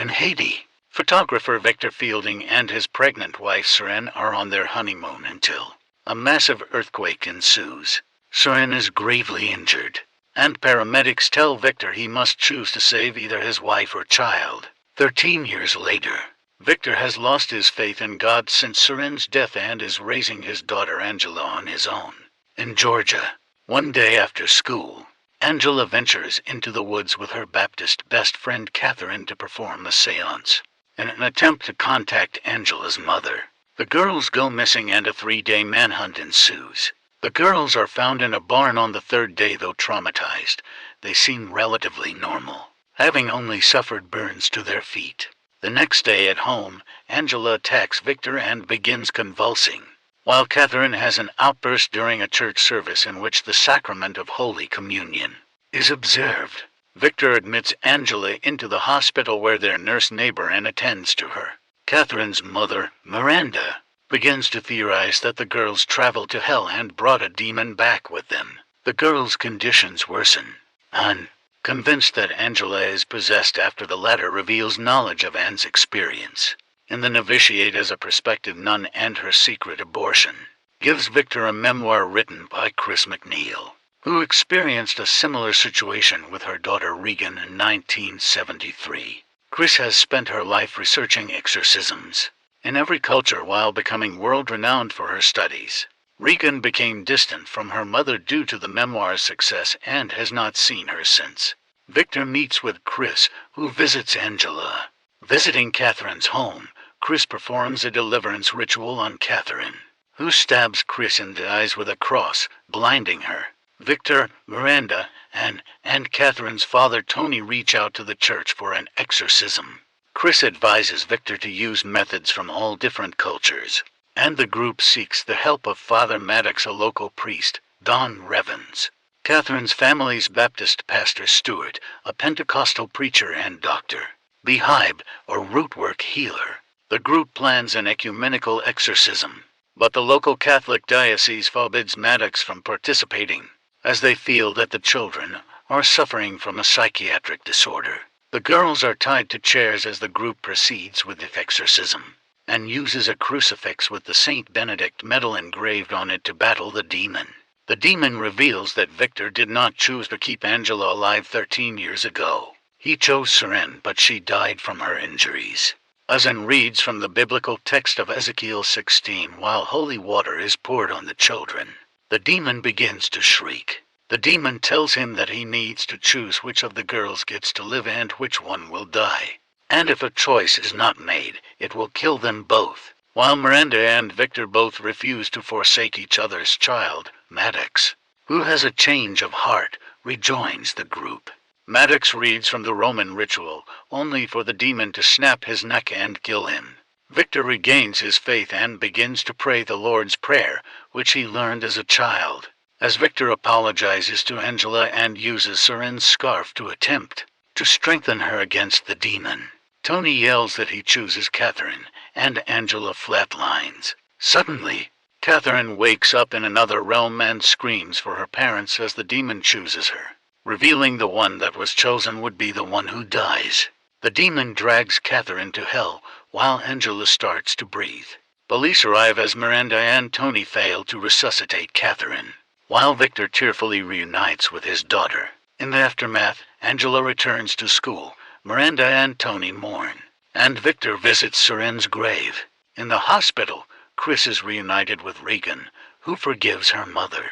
In Haiti, photographer Victor Fielding and his pregnant wife Seren are on their honeymoon until a massive earthquake ensues. Seren is gravely injured, and paramedics tell Victor he must choose to save either his wife or child. 13 years later, Victor has lost his faith in God since Seren's death and is raising his daughter Angela on his own. In Georgia, one day after school, Angela ventures into the woods with her Baptist best friend Catherine to perform a seance. In an attempt to contact Angela's mother, the girls go missing and a 3-day manhunt ensues. The girls are found in a barn on the 3rd day. Though traumatized, they seem relatively normal, having only suffered burns to their feet. The next day at home, Angela attacks Victor and begins convulsing, while Catherine has an outburst during a church service in which the sacrament of Holy Communion is observed. Victor admits Angela into the hospital where their nurse neighbor and attends to her. Catherine's mother, Miranda, begins to theorize that the girls traveled to hell and brought a demon back with them. The girls' conditions worsen. Anne, convinced that Angela is possessed after the latter reveals knowledge of Anne's experience in the novitiate as a prospective nun and her secret abortion, gives Victor a memoir written by Chris MacNeil, who experienced a similar situation with her daughter Regan in 1973. Chris has spent her life researching exorcisms in every culture while becoming world-renowned for her studies. Regan became distant from her mother due to the memoir's success and has not seen her since. Victor meets with Chris, who visits Angela. Visiting Catherine's home, Chris performs a deliverance ritual on Catherine, who stabs Chris in the eyes with a cross, blinding her. Victor, Miranda, and Catherine's father Tony reach out to the church for an exorcism. Chris advises Victor to use methods from all different cultures, and the group seeks the help of Father Maddox, a local priest, Don Revens, Catherine's family's Baptist pastor Stuart, a Pentecostal preacher and Dr. Behibe, or rootwork healer. The group plans an ecumenical exorcism, but the local Catholic diocese forbids Maddox from participating, as they feel that the children are suffering from a psychiatric disorder. The girls are tied to chairs as the group proceeds with the exorcism, and uses a crucifix with the Saint Benedict medal engraved on it to battle the demon. The demon reveals that Victor did not choose to keep Angela alive 13 years ago. He chose Seren, but she died from her injuries. Azan reads from the biblical text of Ezekiel 16 while holy water is poured on the children. The demon begins to shriek. The demon tells him that he needs to choose which of the girls gets to live and which one will die. And if a choice is not made, it will kill them both. While Miranda and Victor both refuse to forsake each other's child, Maddox, who has a change of heart, rejoins the group. Maddox reads from the Roman ritual, only for the demon to snap his neck and kill him. Victor regains his faith and begins to pray the Lord's Prayer, which he learned as a child. As Victor apologizes to Angela and uses Seren's scarf to attempt to strengthen her against the demon, Tony yells that he chooses Catherine, and Angela flatlines. Suddenly, Catherine wakes up in another realm and screams for her parents as the demon chooses her, revealing the one that was chosen would be the one who dies. The demon drags Catherine to hell, while Angela starts to breathe. Police arrive as Miranda and Tony fail to resuscitate Catherine, while Victor tearfully reunites with his daughter. In the aftermath, Angela returns to school. Miranda and Tony mourn, and Victor visits Seren's grave. In the hospital, Chris is reunited with Regan, who forgives her mother.